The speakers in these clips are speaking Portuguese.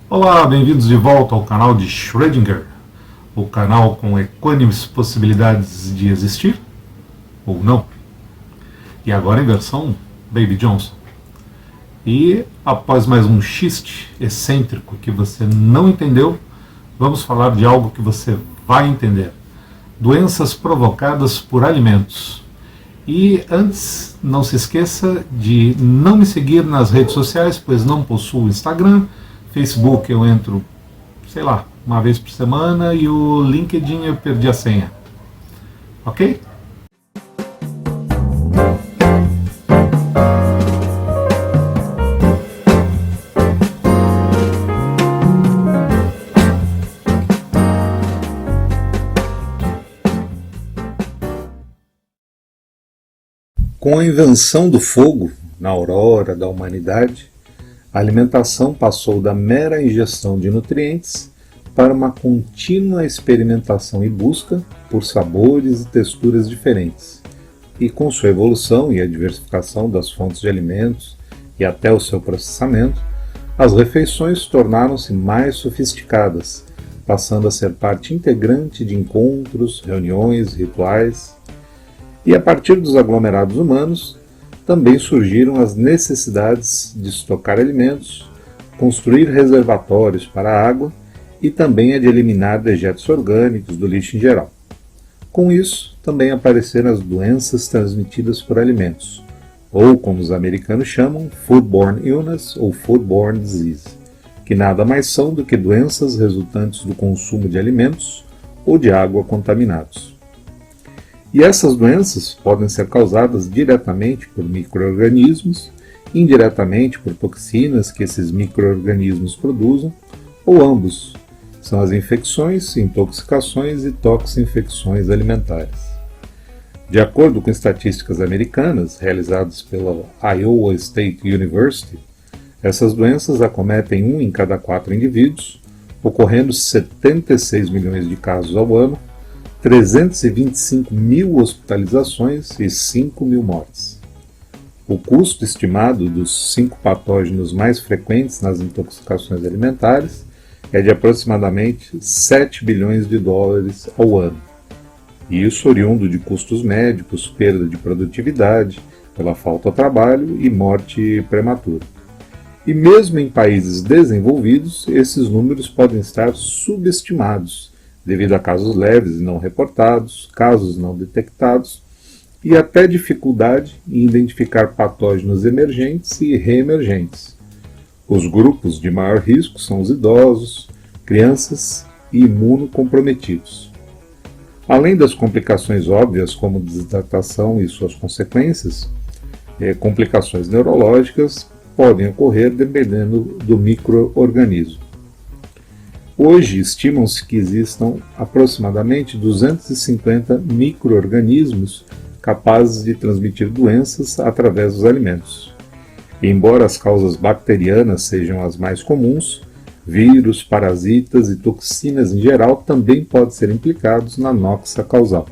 Olá, bem-vindos de volta ao canal de Schrödinger, o canal com equânimes possibilidades de existir ou não. E agora em versão Baby Johnson. E após mais um xiste excêntrico que você não entendeu, vamos falar de algo que você vai entender: doenças provocadas por alimentos. E antes, não se esqueça de não me seguir nas redes sociais, pois não possuo Instagram. Facebook eu entro, sei lá, uma vez por semana, e o LinkedIn eu perdi a senha. Ok? Com a invenção do fogo, na aurora da humanidade, a alimentação passou da mera ingestão de nutrientes para uma contínua experimentação e busca por sabores e texturas diferentes. E com sua evolução e a diversificação das fontes de alimentos e até o seu processamento, as refeições tornaram-se mais sofisticadas, passando a ser parte integrante de encontros, reuniões, rituais. E a partir dos aglomerados humanos, também surgiram as necessidades de estocar alimentos, construir reservatórios para a água e também a de eliminar dejetos orgânicos do lixo em geral. Com isso, também apareceram as doenças transmitidas por alimentos, ou como os americanos chamam, foodborne illness ou foodborne disease, que nada mais são do que doenças resultantes do consumo de alimentos ou de água contaminados. E essas doenças podem ser causadas diretamente por micro-organismos, indiretamente por toxinas que esses micro-organismos produzem, ou ambos. São as infecções, intoxicações e toxinfecções alimentares. De acordo com estatísticas americanas realizadas pela Iowa State University, essas doenças acometem 1 em cada 4 indivíduos, ocorrendo 76 milhões de casos ao ano, 325 mil hospitalizações e 5 mil mortes. O custo estimado dos 5 patógenos mais frequentes nas intoxicações alimentares é de aproximadamente 7 bilhões de dólares ao ano. E isso oriundo de custos médicos, perda de produtividade, pela falta de trabalho e morte prematura. E mesmo em países desenvolvidos, esses números podem estar subestimados, devido a casos leves e não reportados, casos não detectados e até dificuldade em identificar patógenos emergentes e reemergentes. Os grupos de maior risco são os idosos, crianças e imunocomprometidos. Além das complicações óbvias como desidratação e suas consequências, complicações neurológicas podem ocorrer dependendo do micro-organismo. Hoje, estimam-se que existam aproximadamente 250 micro-organismos capazes de transmitir doenças através dos alimentos. E embora as causas bacterianas sejam as mais comuns, vírus, parasitas e toxinas em geral também podem ser implicados na noxa causal.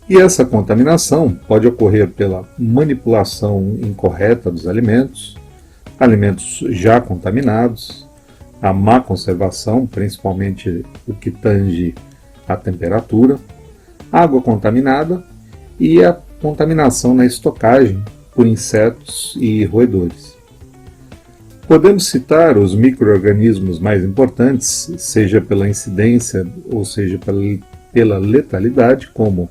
E essa contaminação pode ocorrer pela manipulação incorreta dos alimentos, alimentos já contaminados, a má conservação, principalmente o que tange a temperatura, água contaminada e a contaminação na estocagem por insetos e roedores. Podemos citar os micro-organismos mais importantes, seja pela incidência ou seja pela letalidade, como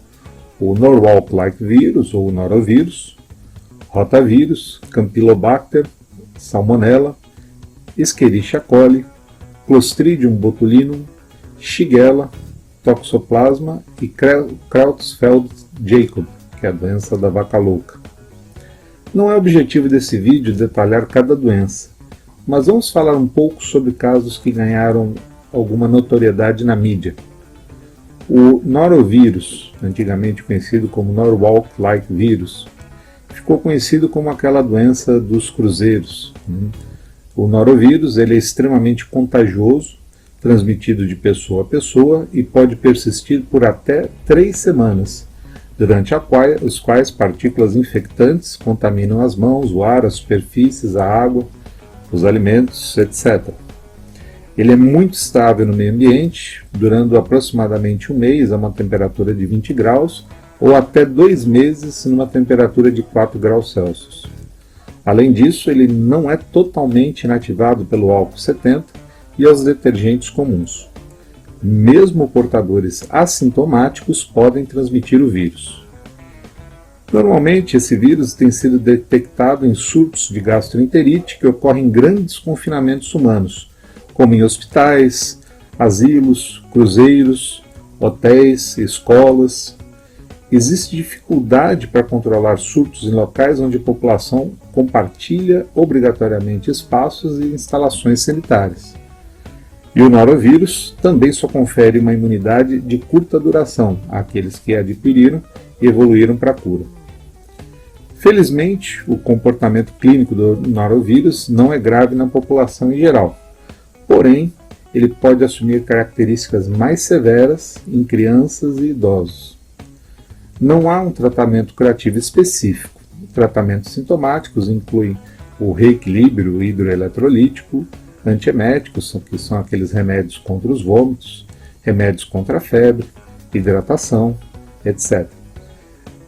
o Norwalk-like vírus ou norovírus, rotavírus, Campylobacter, Salmonella, Escherichia coli, Clostridium botulinum, Shigella, Toxoplasma e Creutzfeldt-Jakob, que é a doença da vaca louca. Não é objetivo desse vídeo detalhar cada doença, mas vamos falar um pouco sobre casos que ganharam alguma notoriedade na mídia. O norovírus, antigamente conhecido como Norwalk-like vírus, ficou conhecido como aquela doença dos cruzeiros. O norovírus ele é extremamente contagioso, transmitido de pessoa a pessoa e pode persistir por até 3 semanas, durante os quais partículas infectantes contaminam as mãos, o ar, as superfícies, a água, os alimentos, etc. Ele é muito estável no meio ambiente, durando aproximadamente um mês a uma temperatura de 20 graus ou até 2 meses numa temperatura de 4 graus Celsius. Além disso, ele não é totalmente inativado pelo álcool 70 e aos detergentes comuns. Mesmo portadores assintomáticos podem transmitir o vírus. Normalmente, esse vírus tem sido detectado em surtos de gastroenterite que ocorrem em grandes confinamentos humanos, como em hospitais, asilos, cruzeiros, hotéis, escolas. Existe dificuldade para controlar surtos em locais onde a população compartilha obrigatoriamente espaços e instalações sanitárias. E o norovírus também só confere uma imunidade de curta duração àqueles que adquiriram e evoluíram para a cura. Felizmente, o comportamento clínico do norovírus não é grave na população em geral. Porém, ele pode assumir características mais severas em crianças e idosos. Não há um tratamento curativo específico. Tratamentos sintomáticos incluem o reequilíbrio hidroeletrolítico, antieméticos, que são aqueles remédios contra os vômitos, remédios contra a febre, hidratação, etc.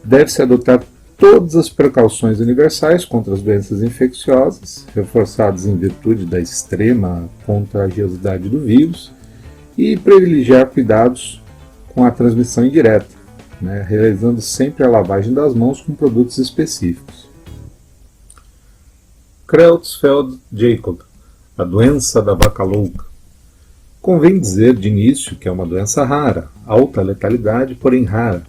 Deve-se adotar todas as precauções universais contra as doenças infecciosas, reforçadas em virtude da extrema contagiosidade do vírus, e privilegiar cuidados com a transmissão indireta, realizando sempre a lavagem das mãos com produtos específicos. Creutzfeldt-Jakob, a doença da vaca louca. Convém dizer de início que é uma doença rara, alta letalidade, porém rara.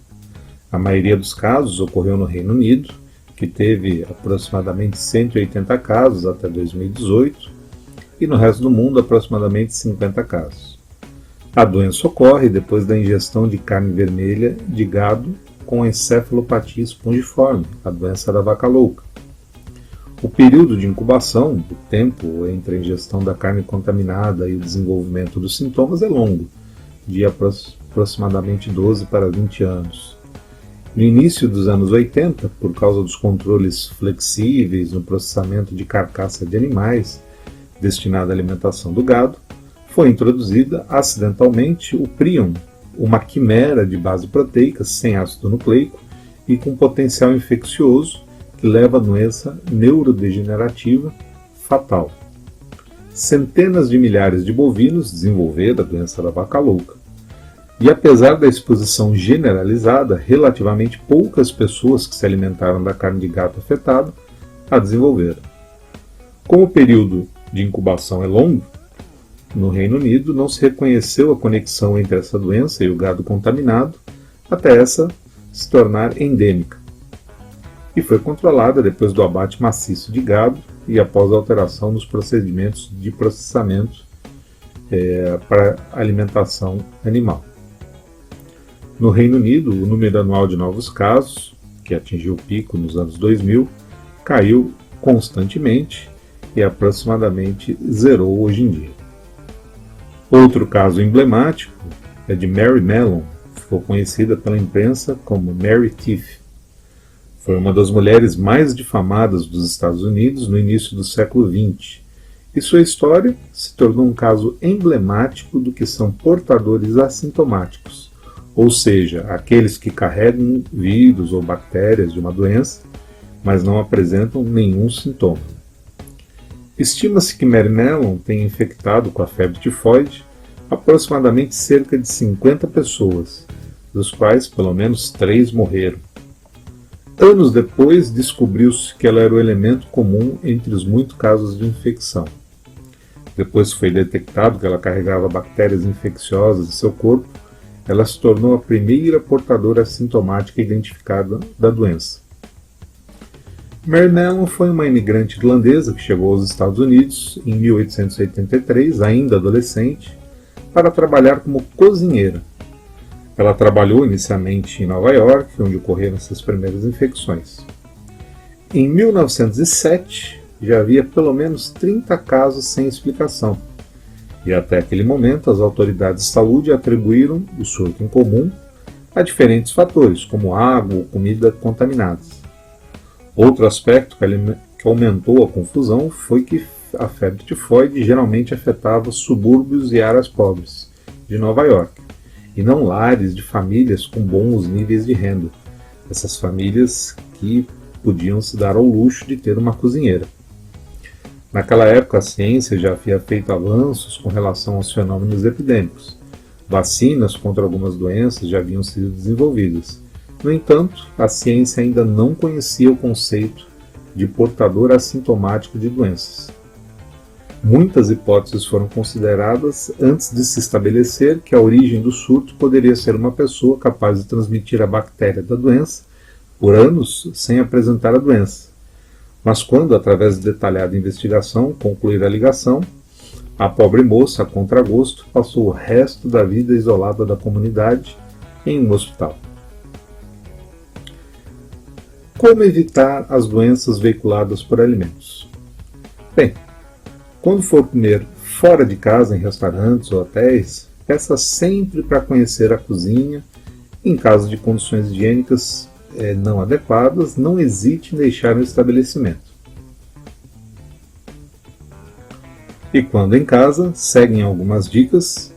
A maioria dos casos ocorreu no Reino Unido, que teve aproximadamente 180 casos até 2018, e no resto do mundo aproximadamente 50 casos. A doença ocorre depois da ingestão de carne vermelha de gado com encefalopatia espongiforme, a doença da vaca louca. O período de incubação, o tempo entre a ingestão da carne contaminada e o desenvolvimento dos sintomas é longo, de aproximadamente 12 para 20 anos. No início dos anos 80, por causa dos controles flexíveis no processamento de carcaça de animais destinada à alimentação do gado, foi introduzida acidentalmente o prion, uma quimera de base proteica sem ácido nucleico e com potencial infeccioso que leva a doença neurodegenerativa fatal. Centenas de milhares de bovinos desenvolveram a doença da vaca louca. E apesar da exposição generalizada, relativamente poucas pessoas que se alimentaram da carne de gato afetada a desenvolveram. Como o período de incubação é longo, no Reino Unido não se reconheceu a conexão entre essa doença e o gado contaminado até essa se tornar endêmica. E foi controlada depois do abate maciço de gado e após a alteração nos procedimentos de processamento para alimentação animal. No Reino Unido, o número anual de novos casos, que atingiu o pico nos anos 2000, caiu constantemente e aproximadamente zerou hoje em dia. Outro caso emblemático é de Mary Mallon, que ficou conhecida pela imprensa como Mary Thief. Foi uma das mulheres mais difamadas dos Estados Unidos no início do século XX, e sua história se tornou um caso emblemático do que são portadores assintomáticos, ou seja, aqueles que carregam vírus ou bactérias de uma doença, mas não apresentam nenhum sintoma. Estima-se que Mary Mallon tenha infectado com a febre tifoide aproximadamente cerca de 50 pessoas, dos quais pelo menos 3 morreram. Anos depois, descobriu-se que ela era o elemento comum entre os muitos casos de infecção. Depois que foi detectado que ela carregava bactérias infecciosas em seu corpo, ela se tornou a primeira portadora assintomática identificada da doença. Mary Mallon foi uma imigrante irlandesa que chegou aos Estados Unidos em 1883, ainda adolescente, para trabalhar como cozinheira. Ela trabalhou inicialmente em Nova York, onde ocorreram suas primeiras infecções. Em 1907, já havia pelo menos 30 casos sem explicação, e até aquele momento as autoridades de saúde atribuíram o surto incomum a diferentes fatores, como água ou comida contaminadas. Outro aspecto que aumentou a confusão foi que a febre tifoide geralmente afetava subúrbios e áreas pobres de Nova York, e não lares de famílias com bons níveis de renda, essas famílias que podiam se dar ao luxo de ter uma cozinheira. Naquela época, a ciência já havia feito avanços com relação aos fenômenos epidêmicos. Vacinas contra algumas doenças já haviam sido desenvolvidas. No entanto, a ciência ainda não conhecia o conceito de portador assintomático de doenças. Muitas hipóteses foram consideradas antes de se estabelecer que a origem do surto poderia ser uma pessoa capaz de transmitir a bactéria da doença por anos sem apresentar a doença. Mas quando, através de detalhada investigação, concluir a ligação, a pobre moça, a contragosto, passou o resto da vida isolada da comunidade em um hospital. Como evitar as doenças veiculadas por alimentos? Bem, quando for comer fora de casa, em restaurantes ou hotéis, peça sempre para conhecer a cozinha. Em caso de condições higiênicas não adequadas, não hesite em deixar o estabelecimento. E quando em casa, seguem algumas dicas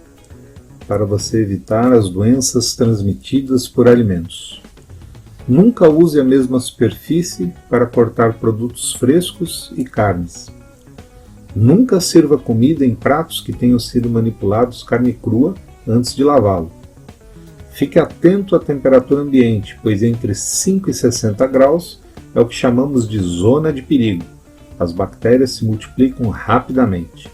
para você evitar as doenças transmitidas por alimentos. Nunca use a mesma superfície para cortar produtos frescos e carnes. Nunca sirva comida em pratos que tenham sido manipulados carne crua antes de lavá-lo. Fique atento à temperatura ambiente, pois entre 5 e 60 graus é o que chamamos de zona de perigo. As bactérias se multiplicam rapidamente.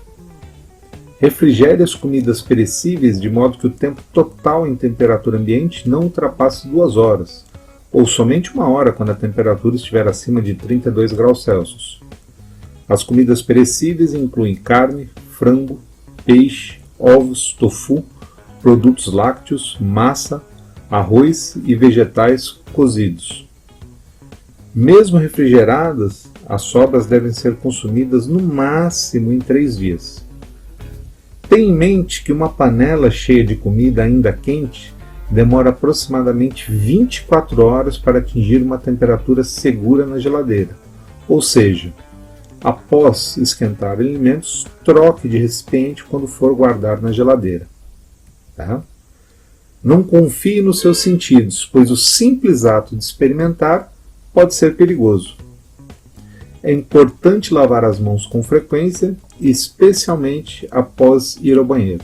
Refrigere as comidas perecíveis de modo que o tempo total em temperatura ambiente não ultrapasse 2 horas, ou somente 1 hora quando a temperatura estiver acima de 32 graus Celsius. As comidas perecíveis incluem carne, frango, peixe, ovos, tofu, produtos lácteos, massa, arroz e vegetais cozidos. Mesmo refrigeradas, as sobras devem ser consumidas no máximo em 3 dias. Tenha em mente que uma panela cheia de comida ainda quente demora aproximadamente 24 horas para atingir uma temperatura segura na geladeira. Ou seja, após esquentar alimentos, troque de recipiente quando for guardar na geladeira. Tá? Não confie nos seus sentidos, pois o simples ato de experimentar pode ser perigoso. É importante lavar as mãos com frequência, especialmente após ir ao banheiro.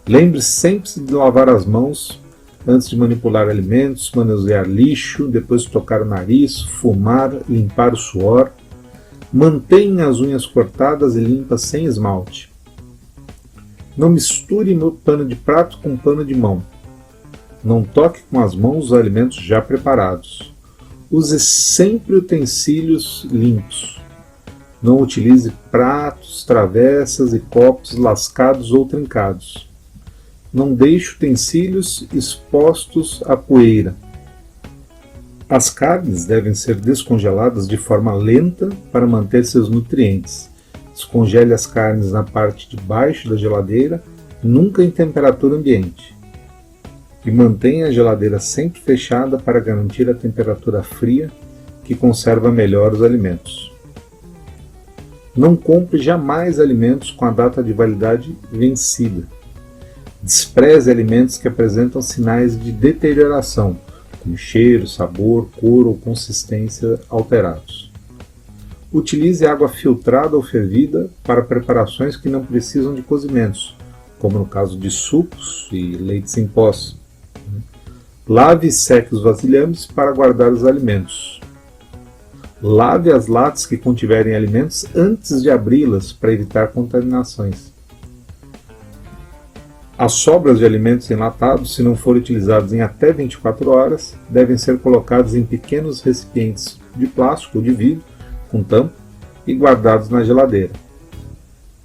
Lembre-se sempre de lavar as mãos antes de manipular alimentos, manusear lixo, depois de tocar o nariz, fumar, limpar o suor. Mantenha as unhas cortadas e limpas sem esmalte. Não misture pano de prato com pano de mão. Não toque com as mãos os alimentos já preparados. Use sempre utensílios limpos. Não utilize pratos, travessas e copos lascados ou trincados. Não deixe utensílios expostos à poeira. As carnes devem ser descongeladas de forma lenta para manter seus nutrientes. Descongele as carnes na parte de baixo da geladeira, nunca em temperatura ambiente. E mantenha a geladeira sempre fechada para garantir a temperatura fria, que conserva melhor os alimentos. Não compre jamais alimentos com a data de validade vencida. Despreze alimentos que apresentam sinais de deterioração, como cheiro, sabor, cor ou consistência alterados. Utilize água filtrada ou fervida para preparações que não precisam de cozimentos, como no caso de sucos e leites em pós. Lave e seque os vasilhames para guardar os alimentos. Lave as latas que contiverem alimentos antes de abri-las para evitar contaminações. As sobras de alimentos enlatados, se não forem utilizados em até 24 horas, devem ser colocadas em pequenos recipientes de plástico ou de vidro, com tampa, e guardados na geladeira.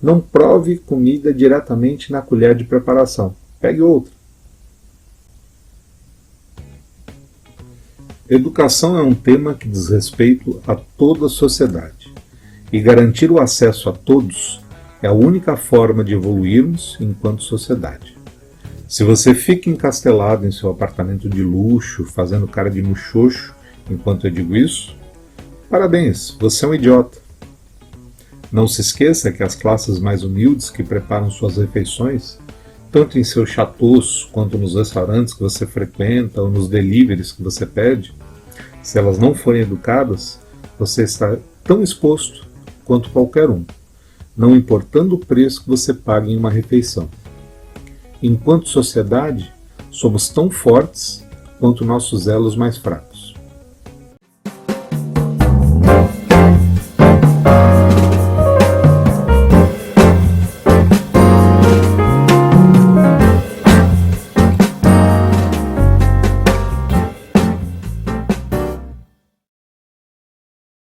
Não prove comida diretamente na colher de preparação. Pegue outra. Educação é um tema que diz respeito a toda a sociedade, e garantir o acesso a todos é a única forma de evoluirmos enquanto sociedade. Se você fica encastelado em seu apartamento de luxo, fazendo cara de muxoxo enquanto eu digo isso, parabéns, você é um idiota. Não se esqueça que as classes mais humildes que preparam suas refeições, tanto em seus chateaus quanto nos restaurantes que você frequenta ou nos deliveries que você pede, se elas não forem educadas, você está tão exposto quanto qualquer um, não importando o preço que você pague em uma refeição. Enquanto sociedade, somos tão fortes quanto nossos elos mais fracos.